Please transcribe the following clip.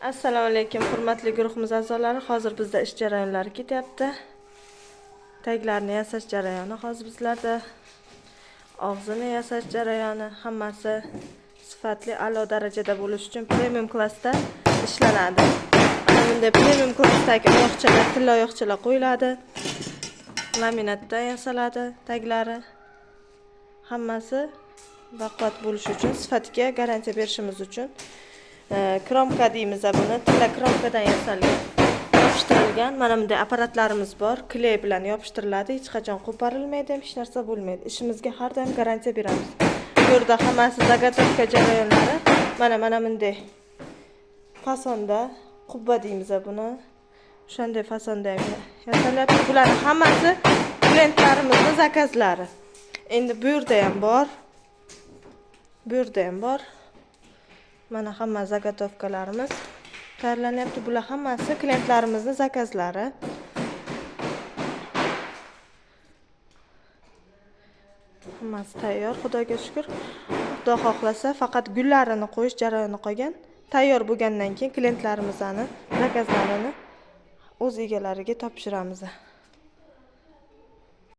Assalomu alaykum hurmatli guruhimiz a'zolari. Hozir bizda ish jarayonlari ketyapti. Taglarni yasash jarayoni hozir bizlarda. Og'zini yasash jarayoni hammasi sifatli a'lo darajada bo'lish uchun premium klassda ishlanadi. Mana bunday premium klassdagi oyoqchalar, tilla oyoqchalar qo'yiladi. Laminatda yasaladi taglari. Hammasi baquvvat bo'lish uchun, sifatiga garantiya berishimiz uchun kromka deymiz buni, tilla kromkadan yasalgan, yopishtirilgan. Mana bunday apparatlarimiz bor, kley bilan yopishtiriladi, hech qachon qo'parilmaydi, hech narsa bo'lmaydi. Ishimizga har doim garantiya beramiz. Bu yerda hammasi zagotovka jarayonlari. Mana bunday fasonda, qubba deymiz buni. O'shanday fasonda yasalyapti. Bularning hammasi klientlarimizning zakazlari. Endi bu yerda ham bor. Bu yerda ham bor. Mana hamma zagotovkalarimiz tayyorlanyapti. Bular hammasi klientlarimizning zakazlari. Hammasi tayyor, Xudoga shukr. Xudo xohlasa faqat gullarini qo'yish jarayoni qolgan. Tayyor bo'lgandan keyin klientlarimizning zakazlarini o'z egalariga topshiramiz.